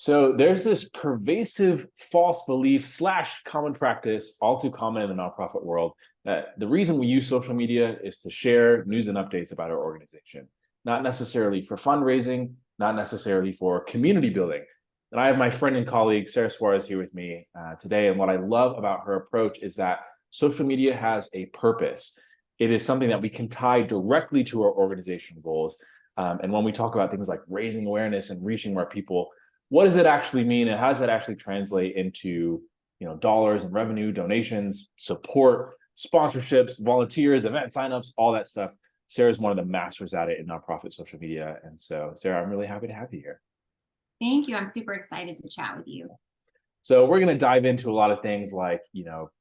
So there's this pervasive false belief slash common practice, all too common in the nonprofit world, that the reason we use social media is to share news and updates about our organization, not necessarily for fundraising, not necessarily for community building. And I have my friend and colleague, Sarah Suarez, here with me today. And what I love about her approach is that social media has a purpose. It is something that we can tie directly to our organizational goals. And when we talk about things like raising awareness and reaching more people, what does it actually mean, and how does that actually translate into dollars and revenue, donations, support, sponsorships, volunteers, event signups, all that stuff? Sarah's one of the masters at it in nonprofit social media. And so, Sarah, I'm really happy to have you here. Thank you. I'm super excited to chat with you. So we're going to dive into a lot of things like,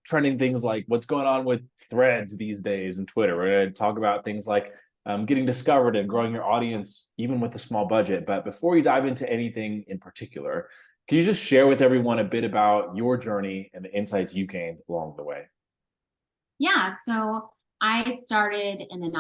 trending things like what's going on with threads these days and Twitter. We're going to talk about things like getting discovered and growing your audience, even with a small budget. But before we dive into anything in particular, can you just share with everyone a bit about your journey and the insights you gained along the way? Yeah, so I started in the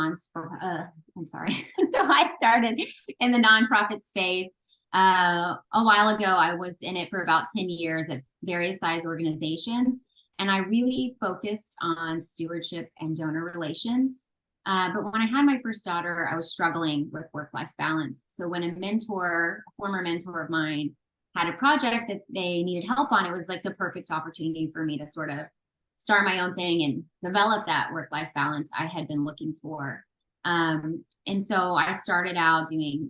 so I started in the nonprofit space a while ago. I was in it for about 10 years at various size organizations, and I really focused on stewardship and donor relations. But when I had my first daughter, I was struggling with work-life balance. So when a former mentor of mine, had a project that they needed help on, it was like the perfect opportunity for me to sort of start my own thing and develop that work-life balance I had been looking for. And so I started out doing,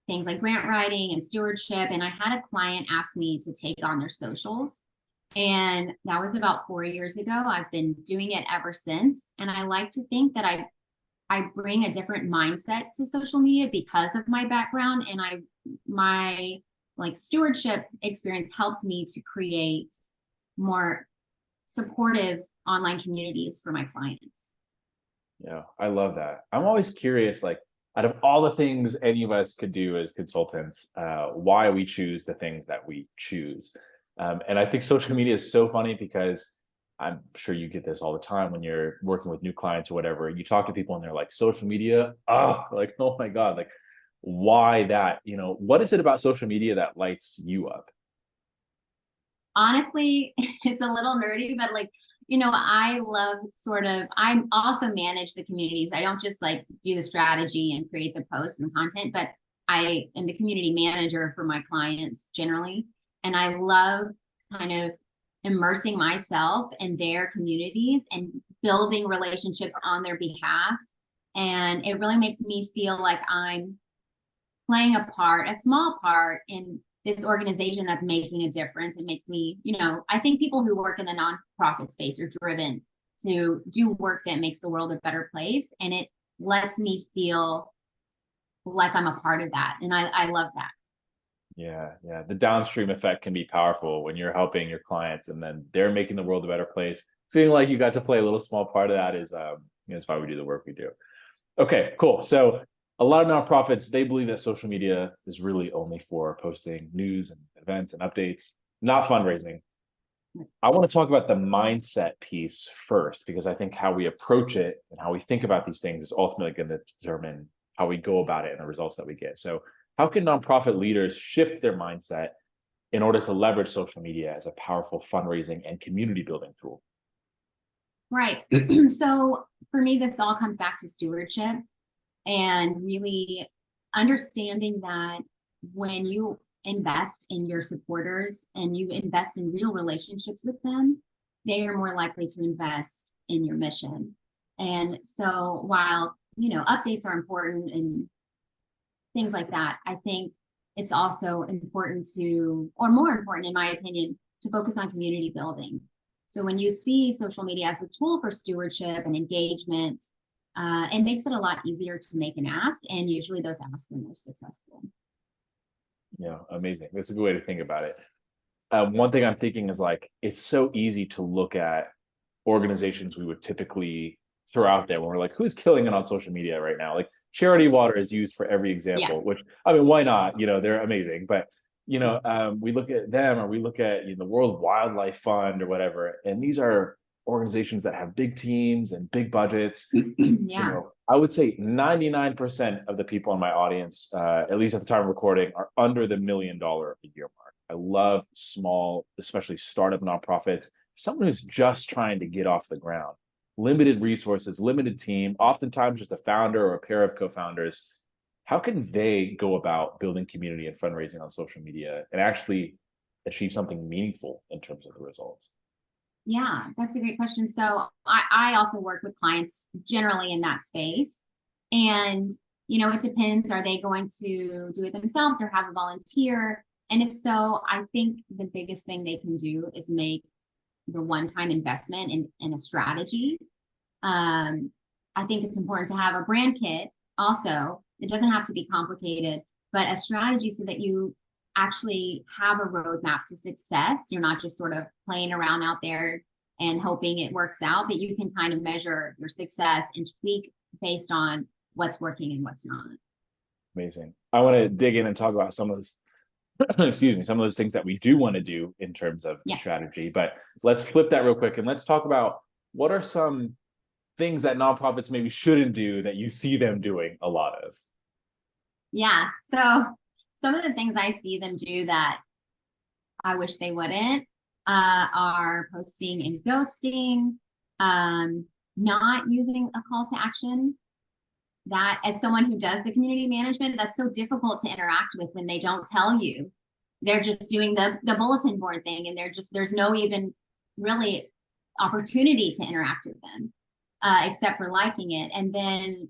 things like grant writing and stewardship. And I had a client ask me to take on their socials. And that was about 4 years ago. I've been doing it ever since. And I like to think that I bring a different mindset to social media because of my background, and my stewardship experience helps me to create more supportive online communities for my clients. Yeah, I love that. I'm always curious, like, out of all the things any of us could do as consultants, why we choose the things that we choose. And I think social media is so funny because I'm sure you get this all the time when you're working with new clients or whatever. You talk to people and they're like, social media, oh my God, like, why that? What is it about social media that lights you up? Honestly, it's a little nerdy, but I love I also manage the communities. I don't just do the strategy and create the posts and content, but I am the community manager for my clients generally. And I love kind of immersing myself in their communities and building relationships on their behalf. And it really makes me feel like I'm playing a small part in this organization that's making a difference. It makes me, I think people who work in the nonprofit space are driven to do work that makes the world a better place. And it lets me feel like I'm a part of that. And I love that. Yeah. The downstream effect can be powerful when you're helping your clients and then they're making the world a better place. Feeling like you got to play a little small part of that is why we do the work we do. Okay, cool. So a lot of nonprofits, they believe that social media is really only for posting news and events and updates, not fundraising. I want to talk about the mindset piece first, because I think how we approach it and how we think about these things is ultimately going to determine how we go about it and the results that we get. So how can nonprofit leaders shift their mindset in order to leverage social media as a powerful fundraising and community building tool? Right. So for me, this all comes back to stewardship and really understanding that when you invest in your supporters and you invest in real relationships with them, they are more likely to invest in your mission. And so while, updates are important and things like that, I think it's also important or more important in my opinion, to focus on community building. So when you see social media as a tool for stewardship and engagement, it makes it a lot easier to make an ask, and usually those asks are more successful. Yeah, amazing. That's a good way to think about it. One thing I'm thinking is it's so easy to look at organizations we would typically throw out there when we're like, who's killing it on social media right now? Like Charity Water is used for every example, which, I mean, why not? They're amazing. But, we look at them, or we look at the World Wildlife Fund or whatever. And these are organizations that have big teams and big budgets. I would say 99% of the people in my audience, at least at the time of recording, are under the $1 million a year mark. I love small, especially startup nonprofits, someone who's just trying to get off the ground. Limited resources, limited team, oftentimes just a founder or a pair of co-founders. How can they go about building community and fundraising on social media and actually achieve something meaningful in terms of the results? Yeah, that's a great question. So I also work with clients generally in that space. And, it depends. Are they going to do it themselves or have a volunteer? And if so, I think the biggest thing they can do is make the one-time investment in a strategy. I think it's important to have a brand kit also. It doesn't have to be complicated, but a strategy so that you actually have a roadmap to success. You're not just sort of playing around out there and hoping it works out, but you can kind of measure your success and tweak based on what's working and what's not. Amazing. I want to dig in and talk about some of this, excuse me, some of those things that we do want to do in terms of strategy, but let's flip that real quick and let's talk about what are some things that nonprofits maybe shouldn't do that you see them doing a lot of. Yeah. So some of the things I see them do that I wish they wouldn't are posting and ghosting, not using a call to action. That, as someone who does the community management, that's so difficult to interact with when they don't tell you. They're just doing the bulletin board thing, and there's no even really opportunity to interact with them, except for liking it. And then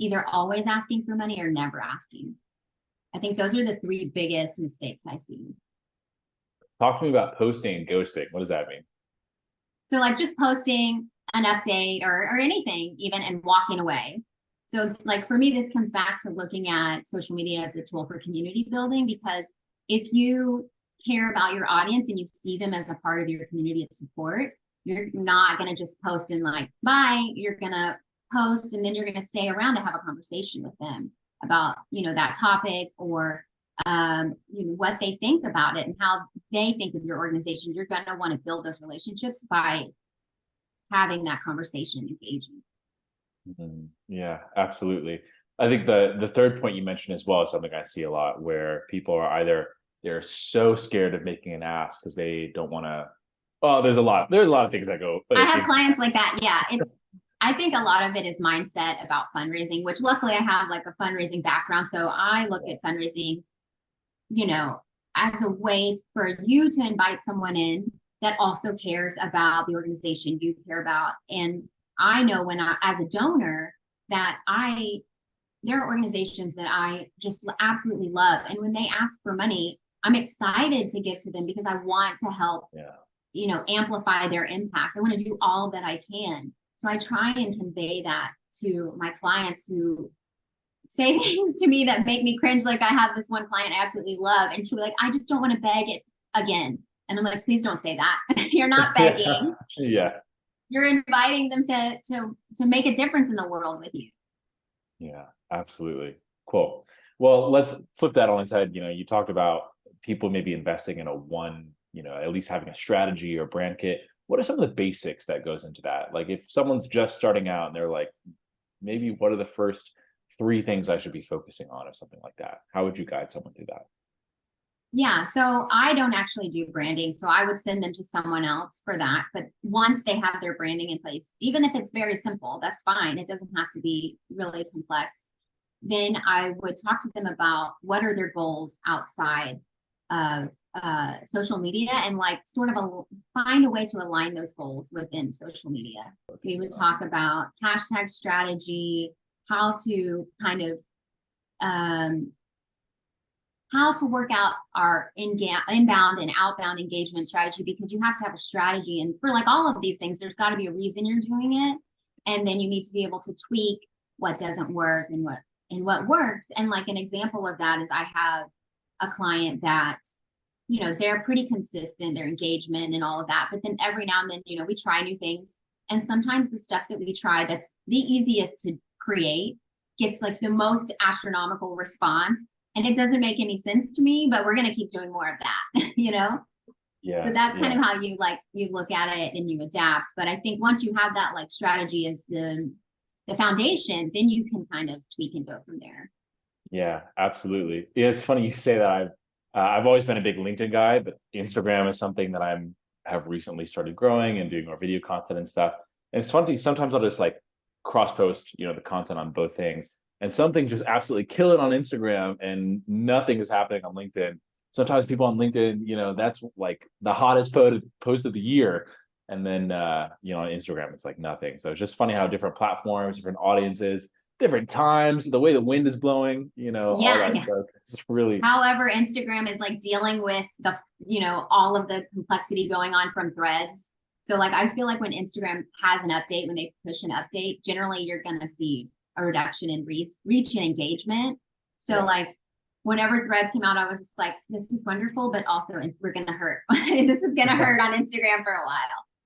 either always asking for money or never asking. I think those are the three biggest mistakes I see. Talk to me about posting and ghosting. What does that mean? So like just posting an update or anything even and walking away. So like for me, this comes back to looking at social media as a tool for community building, because if you care about your audience and you see them as a part of your community of support, you're not going to just post and like, bye. You're going to post and then you're going to stay around to have a conversation with them about, that topic or, what they think about it and how they think of your organization. You're going to want to build those relationships by having that conversation, engaging. Mm-hmm. Yeah, absolutely. I think the third point you mentioned as well is something I see a lot, where people are either they're so scared of making an ask because they don't want to. Oh, there's a lot of things that go. I have clients like that. Yeah, I think a lot of it is mindset about fundraising, which luckily I have like a fundraising background, so I look at fundraising, as a way for you to invite someone in that also cares about the organization you care about. And I know as a donor that there are organizations that I just absolutely love. And when they ask for money, I'm excited to give to them because I want to help, amplify their impact. I want to do all that I can. So I try and convey that to my clients who say things to me that make me cringe. Like I have this one client I absolutely love, and she'll be like, I just don't want to beg it again. And I'm like, please don't say that. You're not begging. Yeah. You're inviting them to make a difference in the world with you. Yeah, absolutely. Cool. Well, let's flip that on its head. You talked about people maybe investing in at least having a strategy or brand kit. What are some of the basics that goes into that? Like if someone's just starting out and they're like, maybe what are the first 3 things I should be focusing on or something like that? How would you guide someone through that? Yeah, so I don't actually do branding, so I would send them to someone else for that. But once they have their branding in place, even if it's very simple, that's fine. It doesn't have to be really complex. Then I would talk to them about what are their goals outside of social media and like sort of find a way to align those goals within social media. We would talk about hashtag strategy, how to kind of how to work out our inbound and outbound engagement strategy, because you have to have a strategy. And for like all of these things, there's got to be a reason you're doing it. And then you need to be able to tweak what doesn't work and what works. And like an example of that is I have a client that, they're pretty consistent, their engagement and all of that. But then every now and then, we try new things. And sometimes the stuff that we try that's the easiest to create gets like the most astronomical response. And it doesn't make any sense to me, but we're going to keep doing more of that, Yeah. So that's kind of how you look at it and you adapt. But I think once you have that like strategy as the the foundation, then you can kind of tweak and go from there. Yeah, absolutely. Yeah, it's funny you say that. I've always been a big LinkedIn guy, but Instagram is something that have recently started growing and doing more video content and stuff. And it's funny, sometimes I'll just like cross post, the content on both things. And something just absolutely kill it on Instagram and nothing is happening on LinkedIn. Sometimes people on LinkedIn, that's like the hottest post of the year. And then on Instagram, it's like nothing. So it's just funny how different platforms, different audiences, different times, the way the wind is blowing, all that stuff. It's really. However, Instagram is like dealing with the, all of the complexity going on from threads. So like, I feel like when Instagram has an update, when they push an update, generally you're going to see a reduction in reach and engagement. So like whenever threads came out, I was just like, this is wonderful, but also we're going to hurt. This is going to hurt on Instagram for a while.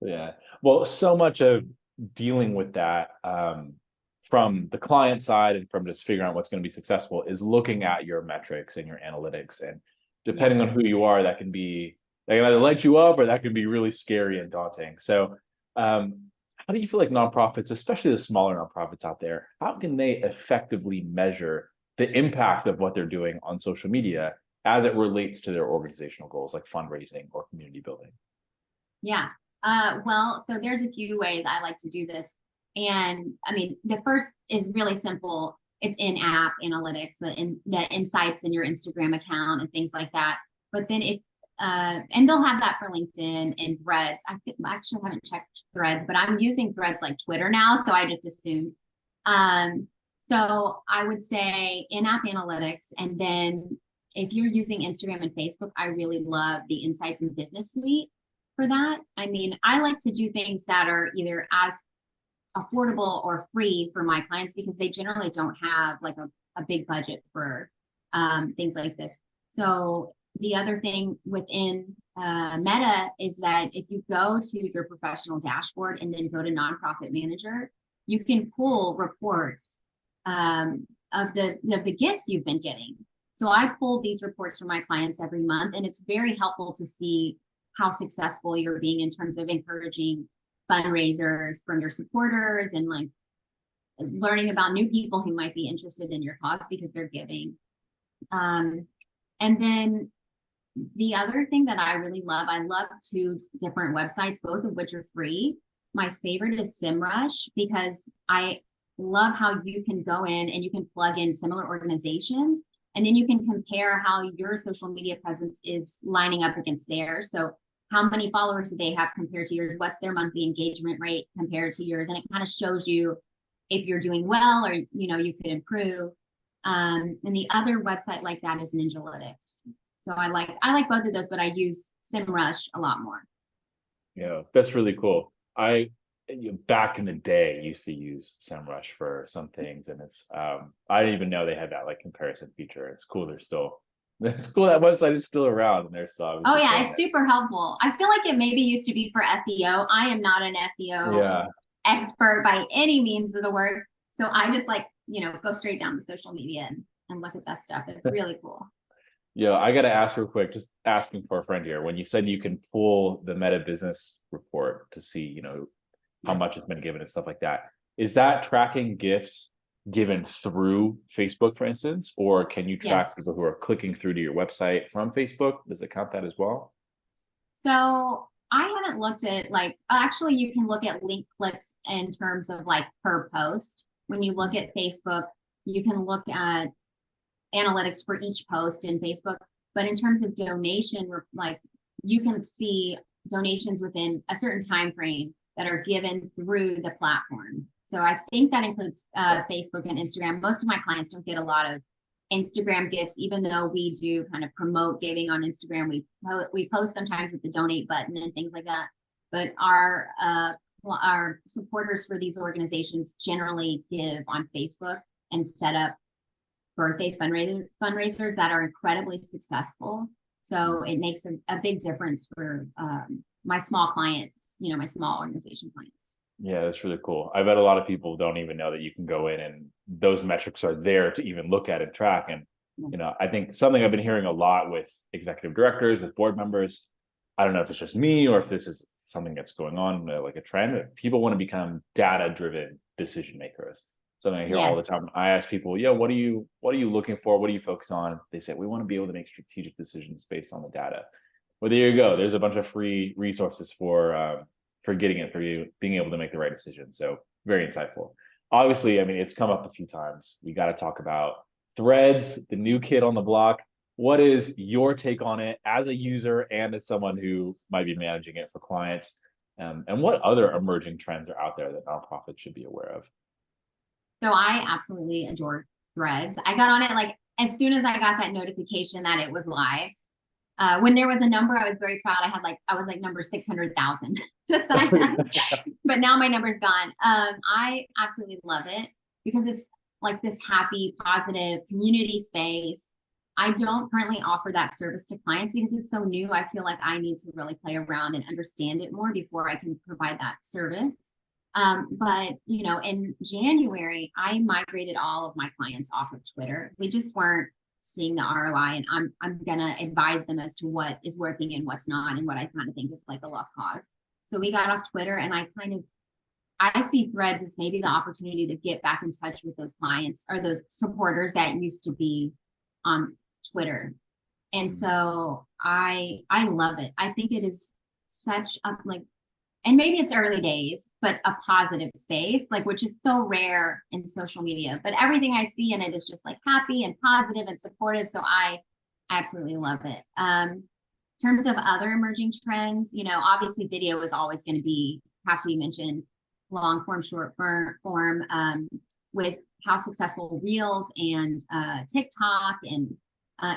Yeah. Well, so much of dealing with that, from the client side and from just figuring out what's going to be successful is looking at your metrics and your analytics. And depending on who you are, that can either light you up or that can be really scary and daunting. So how do you feel like nonprofits, especially the smaller nonprofits out there, how can they effectively measure the impact of what they're doing on social media as it relates to their organizational goals, like fundraising or community building? Yeah. Well, so there's a few ways I like to do this. And I mean, the first is really simple. It's in-app analytics, the insights in your Instagram account and things like that. But then and they'll have that for LinkedIn and Threads. I actually haven't checked Threads, but I'm using Threads like Twitter now, so I just assumed. So I would say in-app analytics, and then if you're using Instagram and Facebook, I really love the Insights and Business Suite for that. I mean, I like to do things that are either as affordable or free for my clients because they generally don't have like a big budget for things like this. So the other thing within Meta is that if you go to your professional dashboard and then go to Nonprofit Manager, you can pull reports of the gifts you've been getting. So I pull these reports for my clients every month, and it's very helpful to see how successful you're being in terms of encouraging fundraisers from your supporters and like learning about new people who might be interested in your cause because they're giving. And then the other thing that I really love, I love two different websites, both of which are free. My favorite is SEMrush because I love how you can go in and you can plug in similar organizations, and then you can compare how your social media presence is lining up against theirs. So how many followers do they have compared to yours? What's their monthly engagement rate compared to yours? And it kind of shows you if you're doing well or, you could improve. And the other website like that is Ninjalytics. So I like both of those, but I use SEMrush a lot more. Yeah, that's really cool. Back in the day used to use SEMrush for some things, and it's I didn't even know they had that like comparison feature. It's cool it's cool that website is still around and they're still. Oh yeah, it's super helpful. I feel like it maybe used to be for SEO. I am not an SEO expert by any means of the word. So I just go straight down to social media and look at that stuff. It's really cool. Yeah, I got to ask real quick, just asking for a friend here. When you said you can pull the Meta Business report to see, how much has been given and stuff like that, is that tracking gifts given through Facebook, for instance, or can you track people who are clicking through to your website from Facebook? Does it count that as well? So I haven't looked at actually you can look at link clicks in terms of like per post. When you look at Facebook, you can look at analytics for each post in Facebook, but in terms of donation, like you can see donations within a certain time frame that are given through the platform. So I think that includes Facebook and Instagram. Most of my clients don't get a lot of Instagram gifts, even though we do kind of promote giving on Instagram. We post sometimes with the donate button and things like that. But our supporters for these organizations generally give on Facebook and set up birthday fundraisers that are incredibly successful. So it makes a big difference for my small clients, my small organization clients. Yeah, that's really cool. I bet a lot of people don't even know that you can go in and those metrics are there to even look at and track. And, I think something I've been hearing a lot with executive directors, with board members, I don't know if it's just me or if this is something that's going on, like a trend. People want to become data-driven decision makers. Something I hear all the Yes. time. I ask people, yeah, what are you looking for? What do you focus on? They say, we want to be able to make strategic decisions based on the data. Well, there you go. There's a bunch of free resources for getting it for you, being able to make the right decision. So very insightful. Obviously, I mean, it's come up a few times. We got to talk about Threads, the new kid on the block. What is your take on it as a user and as someone who might be managing it for clients? And what other emerging trends are out there that nonprofits should be aware of? So I absolutely adore Threads. I got on it like as soon as I got that notification that it was live. When there was a number, I was very proud. I was like number 600,000 to sign up, but now my number's gone. I absolutely love it because it's like this happy, positive community space. I don't currently offer that service to clients because it's so new. I feel like I need to really play around and understand it more before I can provide that service. But you know, in January, I migrated all of my clients off of Twitter. We just weren't seeing the ROI, and I'm gonna advise them as to what is working and what's not, and what I kind of think is like a lost cause. So we got off Twitter, and I see Threads as maybe the opportunity to get back in touch with those clients or those supporters that used to be on Twitter. And so I love it. I think it is such a like, and maybe it's early days, but a positive space, like which is so rare in social media. But everything I see in it is just like happy and positive and supportive. So I absolutely love it. In terms of other emerging trends, you know, obviously video is always going to have to be mentioned, long form, short form, with how successful Reels and TikTok and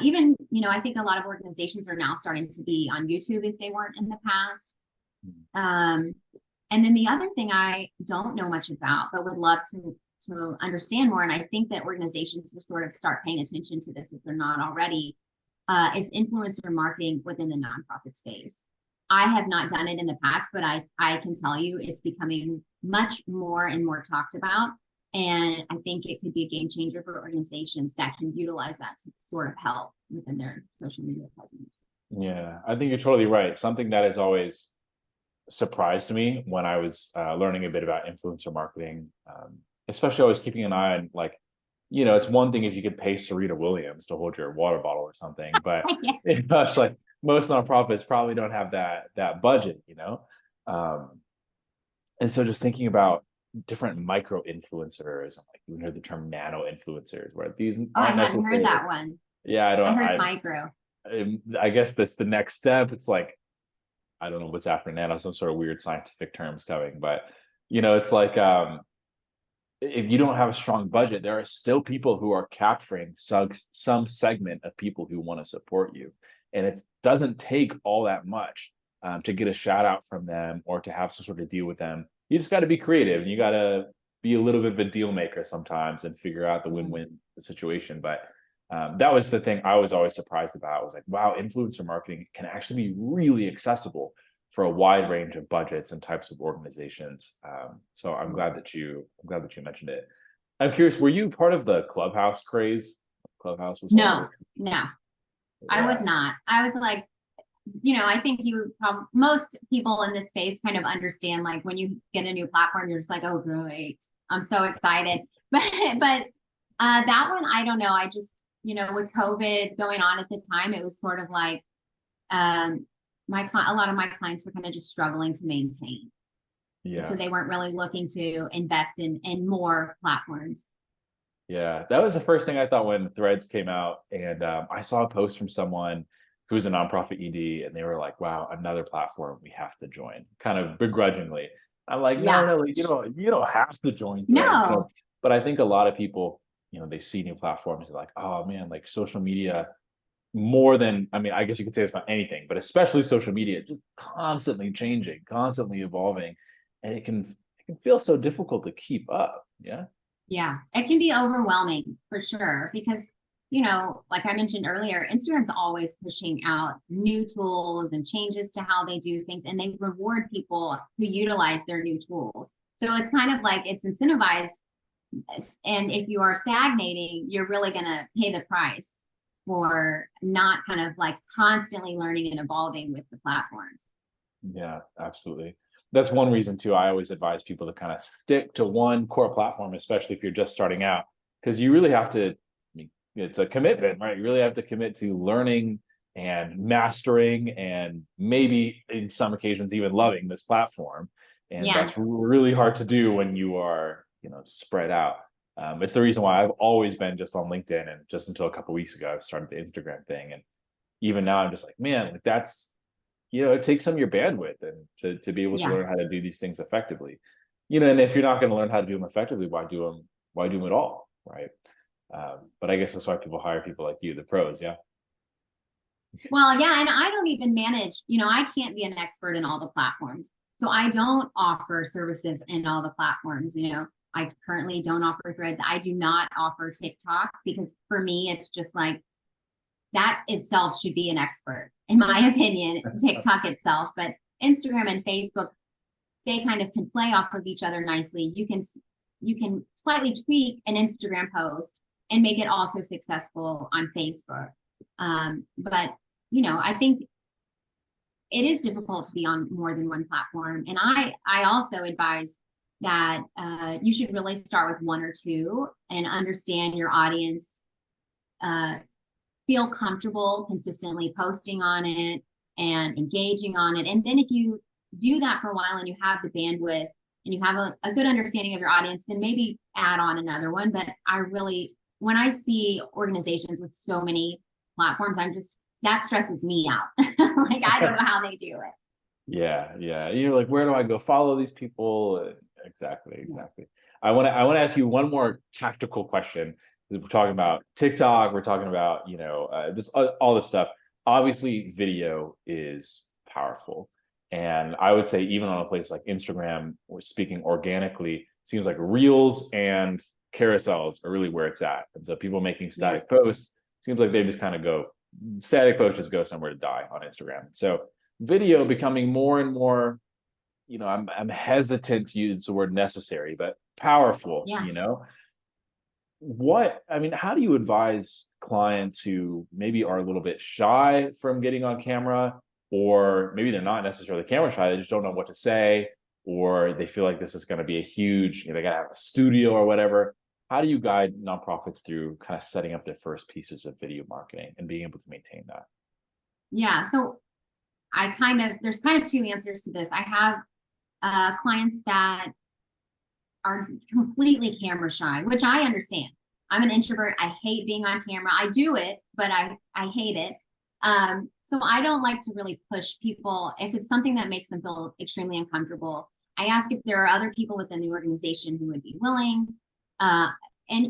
even, you know, I think a lot of organizations are now starting to be on YouTube if they weren't in the past. And then the other thing I don't know much about, but would love to understand more, and I think that organizations will sort of start paying attention to this if they're not already, is influencer marketing within the nonprofit space. I have not done it in the past, but I can tell you it's becoming much more and more talked about. And I think it could be a game changer for organizations that can utilize that to sort of help within their social media presence. Yeah, I think you're totally right. Something that has always surprised me when I was learning a bit about influencer marketing, especially always keeping an eye on, like, you know, it's one thing if you could pay Serena Williams to hold your water bottle or something, but you know, it's like most nonprofits probably don't have that budget, you know. And so just thinking about different micro influencers, like you heard the term nano influencers, where these Oh, I aren't hadn't heard necessarily, that one. yeah, I heard micro. I guess that's the next step. It's like, I don't know what's after nano, some sort of weird scientific terms coming, but you know, it's like if you don't have a strong budget, there are still people who are capturing some segment of people who want to support you, and it doesn't take all that much to get a shout out from them or to have some sort of deal with them. You just got to be creative, and you got to be a little bit of a deal maker sometimes and figure out the win-win situation. But that was the thing I was always surprised about. I was like, wow, influencer marketing can actually be really accessible for a wide range of budgets and types of organizations. So I'm glad that you mentioned it. I'm curious, were you part of the Clubhouse craze? Clubhouse was No, I was not. I was like, you know, I think most people in this space kind of understand, like when you get a new platform, you're just like, oh, great, I'm so excited. But that one, I don't know. I just, you know, with COVID going on at the time, it was sort of like, a lot of my clients were kind of just struggling to maintain. Yeah. So they weren't really looking to invest in more platforms. Yeah, that was the first thing I thought when Threads came out, and I saw a post from someone who's a nonprofit ED, and they were like, "Wow, another platform we have to join," kind of begrudgingly. I'm like, no, you don't have to join Threads. No. You know? But I think a lot of people, you know, they see new platforms, they're like, oh man, like social media, more than, I mean, I guess you could say this about anything, but especially social media, just constantly changing, constantly evolving, and it can feel so difficult to keep up. Yeah. Yeah, it can be overwhelming for sure because, you know, like I mentioned earlier, Instagram's always pushing out new tools and changes to how they do things, and they reward people who utilize their new tools. So it's kind of like it's incentivized. And if you are stagnating, you're really going to pay the price for not kind of like constantly learning and evolving with the platforms. Yeah, absolutely. That's one reason too. I always advise people to kind of stick to one core platform, especially if you're just starting out, because you really have to. I mean, it's a commitment, right? You really have to commit to learning and mastering, and maybe in some occasions even loving this platform. And Yeah. that's really hard to do when you are, spread out. It's the reason why I've always been just on LinkedIn, and just until a couple weeks ago, I started the Instagram thing, and even now I'm just like, man, like that's it takes some of your bandwidth and to be able to Yeah. learn how to do these things effectively. And if you're not going to learn how to do them effectively, why do them? Why do them at all, right? But I guess that's why people hire people like you, the pros. Yeah. Well, yeah, and I don't even manage, I can't be an expert in all the platforms. So I don't offer services in all the platforms. I currently don't offer Threads. I do not offer TikTok because for me, it's just like that itself should be an expert, in my opinion, TikTok itself. But Instagram and Facebook, they kind of can play off of each other nicely. You can slightly tweak an Instagram post and make it also successful on Facebook. But I think it is difficult to be on more than one platform. And I also advise that you should really start with one or two and understand your audience, feel comfortable consistently posting on it and engaging on it. And then if you do that for a while and you have the bandwidth and you have a good understanding of your audience, then maybe add on another one. But when I see organizations with so many platforms, that stresses me out. Like, I don't know how they do it. Yeah, yeah. You're like, where do I go follow these people? Exactly, exactly. I want to ask you one more tactical question. We're talking about TikTok. We're talking about this all this stuff. Obviously, video is powerful, and I would say even on a place like Instagram, we're speaking organically. Seems like Reels and carousels are really where it's at. And so people making static posts seems like they just kind of go static posts just go somewhere to die on Instagram. So video becoming more and more, I'm hesitant to use the word necessary, but powerful. Yeah. How do you advise clients who maybe are a little bit shy from getting on camera, or maybe they're not necessarily camera shy, they just don't know what to say, or they feel like this is going to be a huge, they got to have a studio or whatever. How do you guide nonprofits through kind of setting up their first pieces of video marketing and being able to maintain that? Yeah. So there's kind of two answers to this. I have clients that are completely camera shy, which I understand. I'm an introvert. I hate being on camera. I do it, but I hate it. So I don't like to really push people. If it's something that makes them feel extremely uncomfortable, I ask if there are other people within the organization who would be willing. And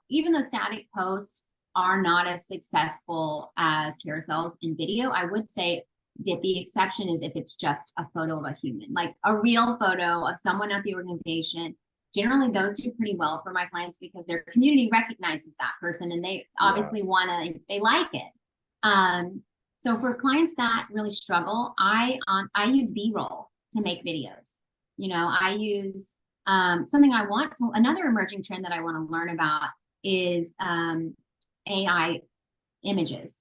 even though static posts are not as successful as carousels in video, I would say that the exception is if it's just a photo of a human, like a real photo of someone at the organization. Generally, those do pretty well for my clients because their community recognizes that person and they obviously they like it. So for clients that really struggle, I use B-roll to make videos. I use another emerging trend that I want to learn about is AI images,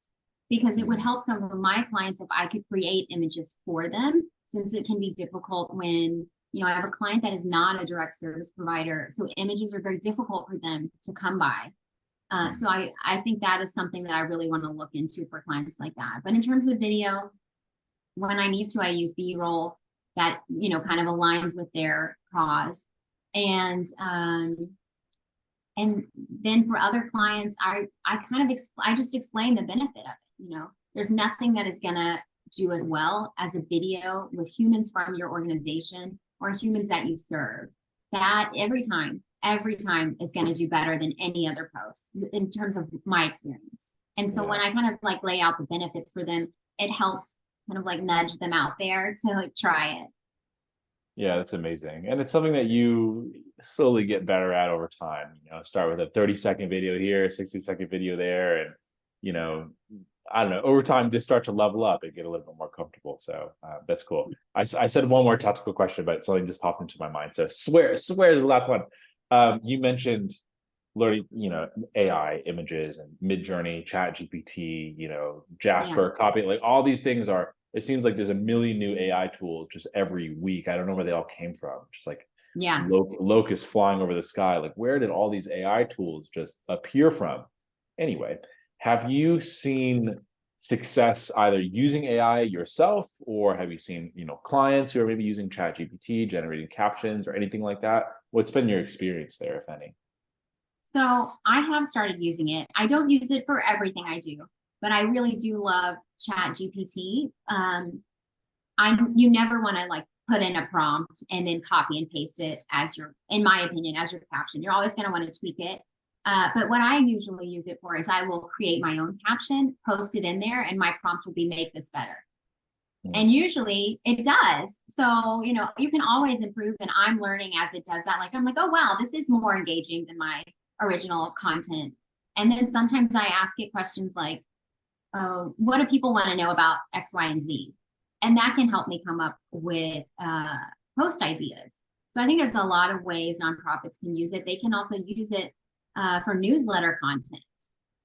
because it would help some of my clients if I could create images for them, since it can be difficult when, I have a client that is not a direct service provider. So images are very difficult for them to come by. So I think that is something that I really want to look into for clients like that. But in terms of video, when I need to, I use B-roll that, kind of aligns with their cause. And then for other clients, I just explain the benefit of it. There's nothing that is gonna do as well as a video with humans from your organization or humans that you serve. That every time is going to do better than any other post in terms of my experience. And so when I kind of like lay out the benefits for them, it helps kind of like nudge them out there to like try it. Yeah, that's amazing. And it's something that you slowly get better at over time. Start with a 30-second video here, 60-second video there. And, I don't know, over time, just start to level up and get a little bit more comfortable. So that's cool. I said one more tactical question, but something just popped into my mind. So swear the last one. You mentioned learning, AI images and Midjourney, Chat GPT, Jasper, copy, like all these things are it seems like there's a million new AI tools just every week. I don't know where they all came from. Just like Yeah. locusts flying over the sky. Like, where did all these AI tools just appear from? Anyway, have you seen success either using AI yourself, or have you seen, clients who are maybe using ChatGPT, generating captions or anything like that? What's been your experience there, if any? So I have started using it. I don't use it for everything I do, but I really do love Chat GPT. You never want to like put in a prompt and then copy and paste it as your, in my opinion, as your caption. You're always going to want to tweak it. But what I usually use it for is I will create my own caption, post it in there, and my prompt will be make this better. And usually it does. So, you can always improve, and I'm learning as it does that. Like, I'm like, oh, wow, this is more engaging than my original content. And then sometimes I ask it questions like, oh, what do people want to know about X, Y, and Z? And that can help me come up with post ideas. So I think there's a lot of ways nonprofits can use it. They can also use it for newsletter content.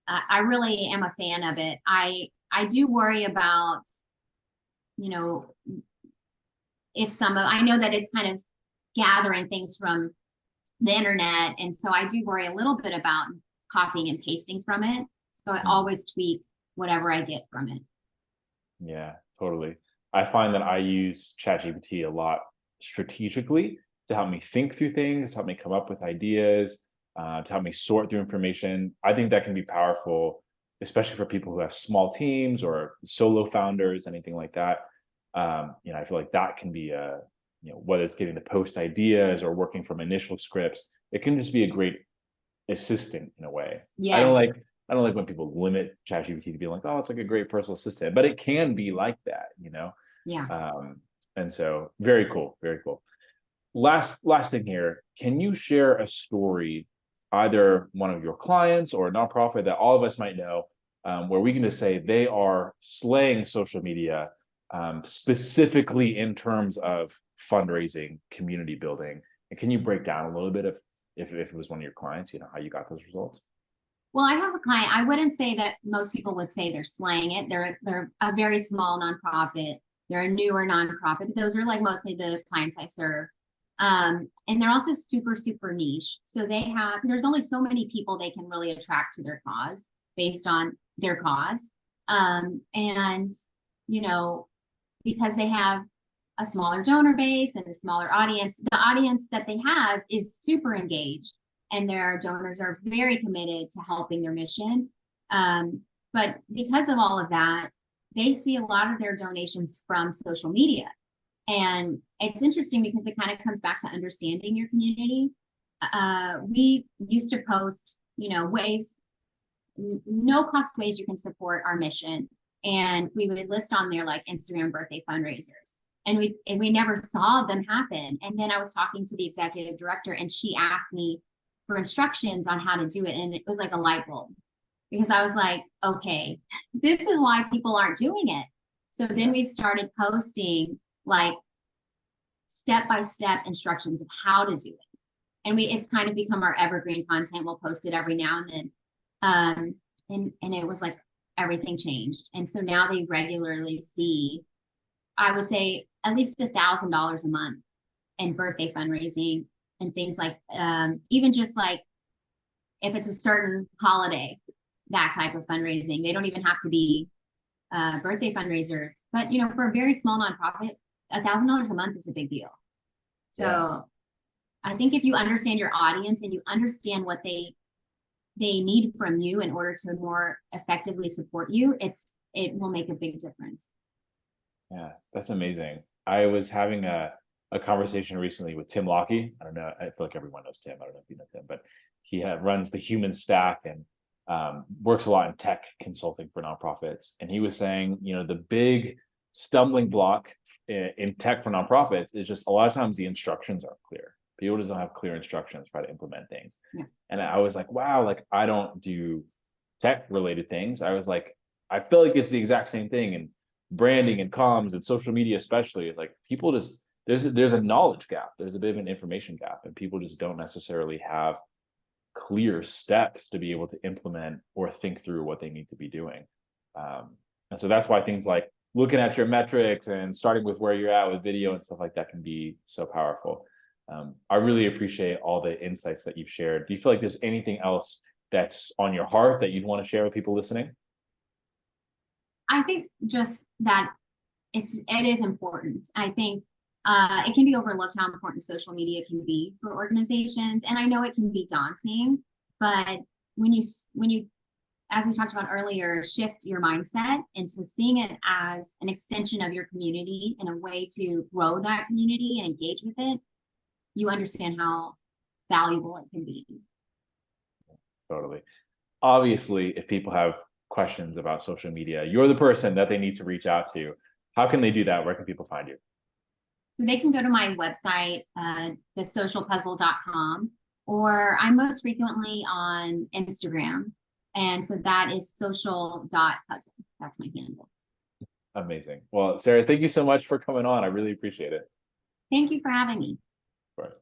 I really am a fan of it. I do worry about, if I know that it's kind of gathering things from the internet. And so I do worry a little bit about copying and pasting from it. So I always tweak whatever I get from it. Yeah, totally. I find that I use ChatGPT a lot strategically to help me think through things, to help me come up with ideas, to help me sort through information. I think that can be powerful, especially for people who have small teams or solo founders, anything like that. I feel like that can be whether it's getting the post ideas or working from initial scripts, it can just be a great assistant in a way. Yeah. I don't like when people limit ChatGPT to be like, oh, it's like a great personal assistant, but it can be like that, Yeah. And so very cool, very cool. Last thing here, can you share a story, either one of your clients or a nonprofit that all of us might know, where we can just say they are slaying social media, specifically in terms of fundraising, community building? And can you break down a little bit of, if it was one of your clients, how you got those results? Well, I have a client. I wouldn't say that most people would say they're slaying it. They're a very small nonprofit. They're a newer nonprofit, but those are like mostly the clients I serve. And they're also super, super niche. So there's only so many people they can really attract to their cause based on their cause. And, because they have a smaller donor base and a smaller audience, the audience that they have is super engaged, and their donors are very committed to helping their mission. But because of all of that, they see a lot of their donations from social media. And it's interesting because it kind of comes back to understanding your community. We used to post, ways, no cost ways you can support our mission. And we would list on there like Instagram birthday fundraisers. And we never saw them happen. And then I was talking to the executive director, and she asked me for instructions on how to do it. And it was like a light bulb, because I was like, okay, this is why people aren't doing it. So then we started posting like step-by-step instructions of how to do it. And it's kind of become our evergreen content. We'll post it every now and then. And it was like everything changed. And so now they regularly see, I would say, at least $1,000 a month in birthday fundraising and things like, even just like if it's a certain holiday, that type of fundraising. They don't even have to be birthday fundraisers, but for a very small nonprofit, $1,000 a month is a big deal. So I think if you understand your audience and you understand what they need from you in order to more effectively support you, it will make a big difference. Yeah, that's amazing. I was having a conversation recently with Tim Lockey. I don't know, I feel like everyone knows Tim. I don't know if you know Tim, but he runs the Human Stack and works a lot in tech consulting for nonprofits. And he was saying, the big stumbling block in tech for nonprofits is just a lot of times the instructions aren't clear. People just don't have clear instructions for how to implement things. Yeah. And I was like, wow, like I don't do tech related things. I was like, I feel like it's the exact same thing in branding and comms and social media, especially. Like people just, there's a knowledge gap. There's a bit of an information gap, and people just don't necessarily have clear steps to be able to implement or think through what they need to be doing. And so that's why things like looking at your metrics and starting with where you're at with video and stuff like that can be so powerful. I really appreciate all the insights that you've shared. Do you feel like there's anything else that's on your heart that you'd want to share with people listening? I think just that it is important. I think it can be overlooked how important social media can be for organizations, and I know it can be daunting, but when you as we talked about earlier, shift your mindset into seeing it as an extension of your community and a way to grow that community and engage with it, you understand how valuable it can be. Totally. Obviously, if people have questions about social media, you're the person that they need to reach out to. How can they do that? Where can people find you? So they can go to my website, thesocialpuzzle.com, or I'm most frequently on Instagram. And so that is social.puzzle. That's my handle. Amazing. Well, Sarah, thank you so much for coming on. I really appreciate it. Thank you for having me. Of course.